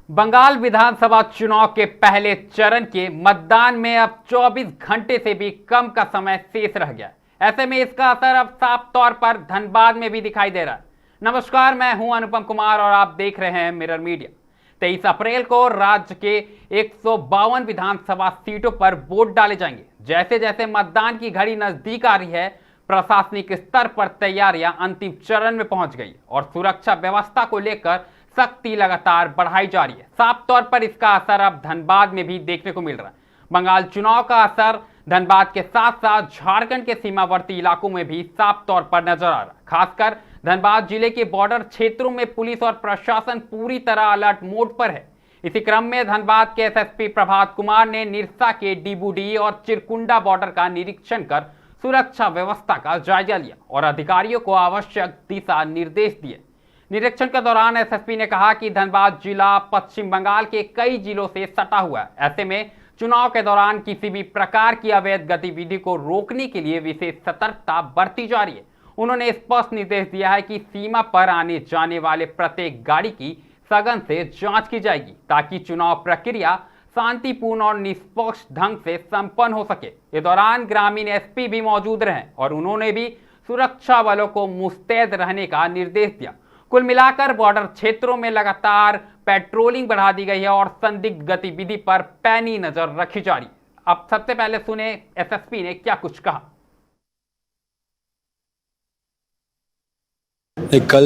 बंगाल विधानसभा चुनाव के पहले चरण के मतदान में अब 24 घंटे से भी कम का समय शेष रह गया। ऐसे में इसका असर अब साफ तौर पर धनबाद में भी दिखाई दे रहा है। नमस्कार, मैं हूं अनुपम कुमार और आप देख रहे हैं मिरर मीडिया। 23 अप्रैल को राज्य के 152 विधानसभा सीटों पर वोट डाले जाएंगे। जैसे जैसे मतदान की घड़ी नजदीक आ रही है, प्रशासनिक स्तर पर तैयारियां अंतिम चरण में पहुंच गई और सुरक्षा व्यवस्था को लेकर सख्ती लगातार बढ़ाई जा रही है। साफ तौर पर इसका असर अब धनबाद में भी देखने को मिल रहा है। बंगाल चुनाव का असर धनबाद के साथ साथ झारखंड के सीमावर्ती इलाकों में भी साफ तौर पर नजर आ रहा है। खासकर धनबाद जिले के बॉर्डर क्षेत्रों में पुलिस और प्रशासन पूरी तरह अलर्ट मोड पर है। इसी क्रम में धनबाद के एसएसपी प्रभात कुमार ने निरसा के डीबूडी और चिरकुंडा बॉर्डर का निरीक्षण कर सुरक्षा व्यवस्था का जायजा लिया और अधिकारियों को आवश्यक दिशा निर्देश दिए। निरीक्षण के दौरान एसएसपी ने कहा कि धनबाद जिला पश्चिम बंगाल के कई जिलों से सटा हुआ है। ऐसे में चुनाव के दौरान किसी भी प्रकार की अवैध गतिविधि को रोकने के लिए विशेष सतर्कता बरती जा रही है। उन्होंने स्पष्ट निर्देश दिया है कि सीमा पर आने जाने वाले प्रत्येक गाड़ी की सघन से जांच की जाएगी ताकि चुनाव प्रक्रिया शांतिपूर्ण और निष्पक्ष ढंग से संपन्न हो सके। इस दौरान ग्रामीण एसपी भी मौजूद रहे और उन्होंने भी सुरक्षा बलों को मुस्तैद रहने का निर्देश दिया। कुल मिलाकर बॉर्डर क्षेत्रों में लगातार पेट्रोलिंग बढ़ा दी गई है और संदिग्ध गतिविधि पर पैनी नजर रखी जा रही है। अब सबसे पहले सुने एसएसपी ने क्या कुछ कहा। कल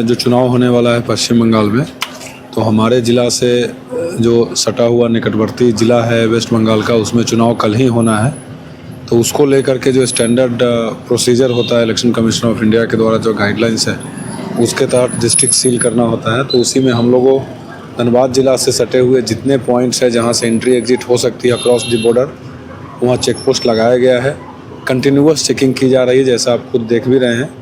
जो चुनाव होने वाला है पश्चिम बंगाल में, तो हमारे जिला से जो सटा हुआ निकटवर्ती जिला है वेस्ट बंगाल का, उसमें चुनाव कल ही होना है। तो उसको लेकर के जो स्टैंडर्ड प्रोसीजर होता है इलेक्शन कमीशन ऑफ इंडिया के द्वारा जो गाइडलाइंस है, उसके तहत डिस्ट्रिक्ट सील करना होता है। तो उसी में हम लोगों धनबाद जिला से सटे हुए जितने पॉइंट्स है जहाँ से एंट्री एग्जिट हो सकती है अक्रॉस द बॉर्डर, वहाँ चेक पोस्ट लगाया गया है। कंटिन्यूअस चेकिंग की जा रही है, जैसा आप खुद देख भी रहे हैं।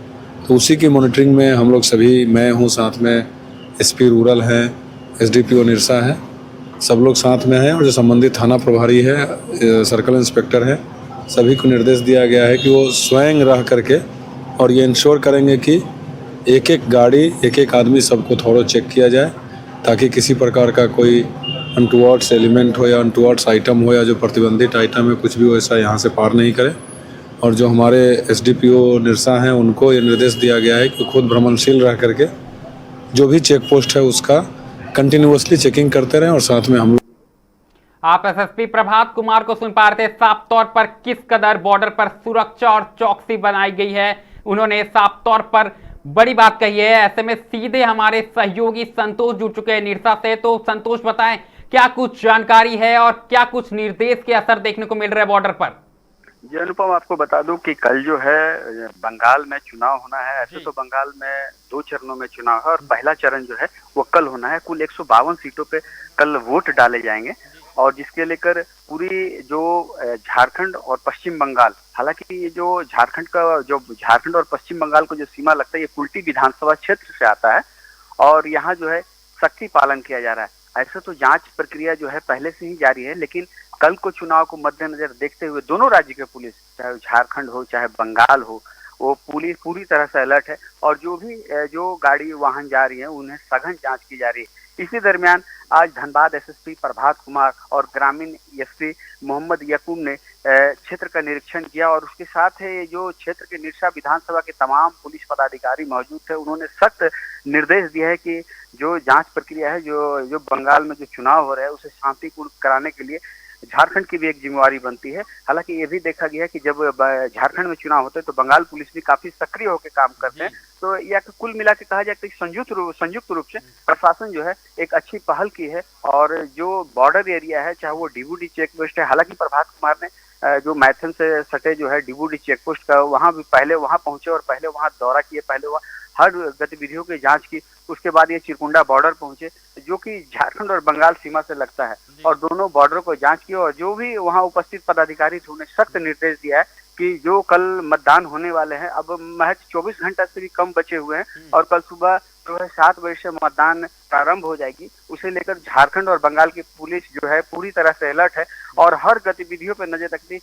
तो उसी की मॉनिटरिंग में हम लोग सभी, मैं हूँ, साथ में एसपी रूरल है, एसडीपीओ निरसा है, सब लोग साथ में हैं। और जो संबंधित थाना प्रभारी है, सर्कल इंस्पेक्टर है, सभी को निर्देश दिया गया है कि वो स्वयं रह करके और ये इंश्योर करेंगे कि एक एक गाड़ी, एक एक आदमी, सबको थोड़ा चेक किया जाए ताकि किसी प्रकार का कोई अनटुवर्ड्स एलिमेंट हो या अनटुवर्ड्स आइटम हो या जो प्रतिबंधित आइटम है कुछ भी वैसा यहाँ से पार नहीं करे। और जो हमारे एसडीपीओ निरसा हैं, उनको ये निर्देश दिया गया है कि खुद भ्रमणशील रह करके जो भी चेक पोस्ट है उसका कंटिन्यूअसली चेकिंग करते रहें। और साथ में हम लोग, आप एसएसपी प्रभात कुमार को सुन पा रहे थे। साफ तौर पर किस कदर बॉर्डर पर सुरक्षा और चौकसी बनाई गई है, उन्होंने साफ तौर पर बड़ी बात कही है। ऐसे में सीधे हमारे सहयोगी संतोष जुड़ चुके हैं निरसा से। तो संतोष, बताएं क्या कुछ जानकारी है और क्या कुछ निर्देश के असर देखने को मिल रहे हैं बॉर्डर पर। जी अनुपम, आपको बता दूं कि कल जो है बंगाल में चुनाव होना है। ऐसे तो बंगाल में 2 चरणों में चुनाव है और पहला चरण जो है वो कल होना है। कुल 152 सीटों पे कल वोट डाले जाएंगे और जिसके लेकर पूरी जो झारखंड और पश्चिम बंगाल, हालांकि ये जो झारखंड और पश्चिम बंगाल को जो सीमा लगता है ये कुल्टी विधानसभा क्षेत्र से आता है और यहाँ जो है सख्ती पालन किया जा रहा है। ऐसा तो जांच प्रक्रिया जो है पहले से ही जारी है, लेकिन कल को चुनाव को मद्देनजर देखते हुए दोनों राज्य के पुलिस, चाहे झारखंड हो चाहे बंगाल हो, वो पुलिस पूरी तरह से अलर्ट है और जो गाड़ी वाहन जा रही है उन्हें सघन जांच की जा रही है। इसी दरमियान आज धनबाद एसएसपी प्रभात कुमार और ग्रामीण एसपी मोहम्मद यकूब ने क्षेत्र का निरीक्षण किया और उसके साथ है जो क्षेत्र के निरसा विधानसभा के तमाम पुलिस पदाधिकारी मौजूद थे। उन्होंने सख्त निर्देश दिया है कि जो जांच प्रक्रिया है, जो बंगाल में जो चुनाव हो रहा है उसे शांतिपूर्ण कराने के लिए झारखंड की भी एक जिम्मेवारी बनती है। हालांकि ये भी देखा गया कि जब झारखंड में चुनाव होते हैं तो बंगाल पुलिस भी काफी सक्रिय होकर काम करते हैं। तो यह कुल मिला के कहा जाए तो संयुक्त रूप से प्रशासन जो है एक अच्छी पहल की है और जो बॉर्डर एरिया है, चाहे वो डीबूडी चेक पोस्ट है, हालांकि प्रभात कुमार ने जो मैथन से सटे जो है डीबूडी चेक पोस्ट का वहां भी पहले वहां पहुंचे और पहले वहां दौरा किए, पहले वहां हर गतिविधियों की जांच की। उसके बाद ये चिरकुंडा बॉर्डर पहुंचे जो कि झारखंड और बंगाल सीमा से लगता है और दोनों बॉर्डर को जांच की और जो भी वहां उपस्थित पदाधिकारी थे उन्हें सख्त निर्देश दिया है कि जो कल मतदान होने वाले हैं, अब महज 24 घंटा से भी कम बचे हुए हैं और कल सुबह जो है 7 बजे से मतदान प्रारंभ हो जाएगी। उसे लेकर झारखंड और बंगाल की पुलिस जो है पूरी तरह से अलर्ट है और हर गतिविधियों पर नजर रखती है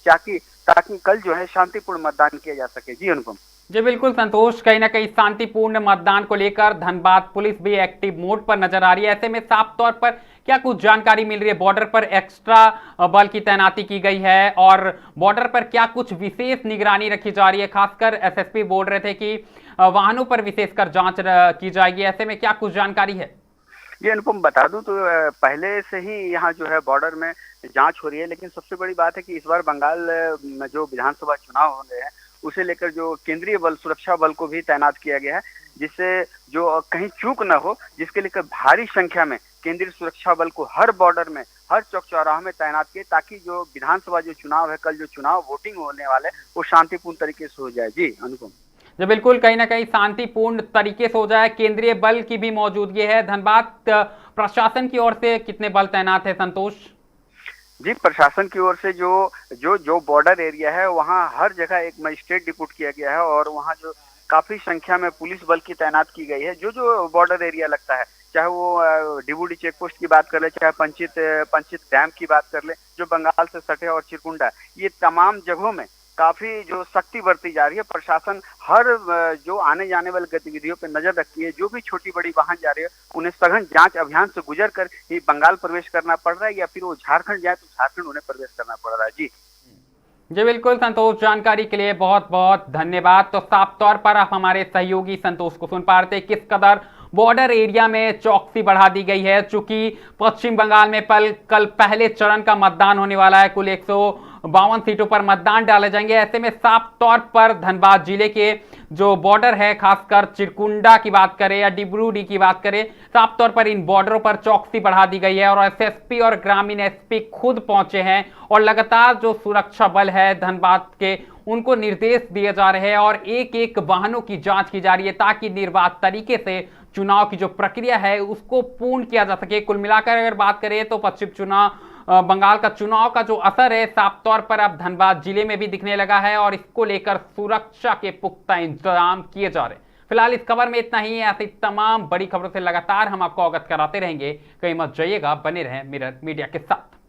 ताकि कल जो है शांतिपूर्ण मतदान किया जा सके। जी अनुपम। जी बिल्कुल संतोष, कहीं ना कहीं शांतिपूर्ण मतदान को लेकर धनबाद पुलिस भी एक्टिव मोड पर नजर आ रही है। ऐसे में साफ तौर पर क्या कुछ जानकारी मिल रही है? बॉर्डर पर एक्स्ट्रा बल की तैनाती की गई है और बॉर्डर पर क्या कुछ विशेष निगरानी रखी जा रही है? खासकर एसएसपी बोल रहे थे कि वाहनों पर विशेषकर जांच की जाएगी। ऐसे में क्या कुछ जानकारी है? ये अनुपम बता दूं तो पहले से ही यहाँ जो है बॉर्डर में जांच हो रही है, लेकिन सबसे बड़ी बात है कि इस बार बंगाल में जो विधानसभा चुनाव हो रहे हैं उसे लेकर जो केंद्रीय बल सुरक्षा बल को भी तैनात किया गया है, जिससे जो कहीं चूक न हो, जिसके लेकर भारी संख्या में केंद्रीय सुरक्षा बल को हर बॉर्डर में हर चौक चौराहों में तैनात किए, ताकि जो विधानसभा जो चुनाव है, कल जो चुनाव वोटिंग होने वाले वो शांतिपूर्ण तरीके से हो जाए। जी अनुपम। जो बिल्कुल कहीं ना कहीं शांतिपूर्ण तरीके से हो जाए। केंद्रीय बल की भी मौजूदगी है। धनबाद प्रशासन की ओर से कितने बल तैनात है संतोष? जी प्रशासन की ओर से जो बॉर्डर एरिया है वहाँ हर जगह एक मजिस्ट्रेट डिप्यूट किया गया है और वहाँ जो काफी संख्या में पुलिस बल की तैनात की गई है। जो बॉर्डर एरिया लगता है, चाहे वो डिबूडी चेक पोस्ट की बात कर ले, चाहे पंचित डैम की बात कर ले, जो बंगाल से सटे और चिरकुंडा, ये तमाम जगहों में काफी जो सख्ती बरती जा रही है। प्रशासन हर जो आने जाने वाली गतिविधियों पर नजर रखती है। जो भी छोटी बड़ी वाहन जा रही है उन्हें सघन जांच अभियान से गुजर कर ही बंगाल प्रवेश करना पड़ रहा है, या फिर वो झारखंड जाए तो झारखंड उन्हें प्रवेश करना पड़ रहा है। जी बिल्कुल संतोष, जानकारी के लिए बहुत बहुत धन्यवाद। तो साफ तौर पर आप हमारे सहयोगी संतोष को सुन पा रहे थे किस कदर बॉर्डर एरिया में चौकसी बढ़ा दी गई है। चूंकि पश्चिम बंगाल में कल पहले चरण का मतदान होने वाला है। कुल 152 सीटों पर मतदान डाले जाएंगे। ऐसे में साफ तौर पर धनबाद जिले के जो बॉर्डर है, खासकर चिरकुंडा की बात करें या डिब्रूडी की बात करें, साफ तौर पर इन बॉर्डरों पर चौकसी बढ़ा दी गई है और एसएसपी और ग्रामीण एसपी खुद पहुंचे हैं और लगातार जो सुरक्षा बल है धनबाद के उनको निर्देश दिए जा रहे हैं और एक एक वाहनों की जांच की जा रही है, ताकि निर्बाध तरीके से चुनाव की जो प्रक्रिया है उसको पूर्ण किया जा सके। कुल मिलाकर अगर बात करें तो बंगाल का चुनाव का जो असर है साफ तौर पर अब धनबाद जिले में भी दिखने लगा है और इसको लेकर सुरक्षा के पुख्ता इंतजाम किए जा रहे हैं। फिलहाल इस खबर में इतना ही है। ऐसी तमाम बड़ी खबरों से लगातार हम आपको अवगत कराते रहेंगे। कहीं मत जाइएगा, बने रहें मिरर मीडिया के साथ।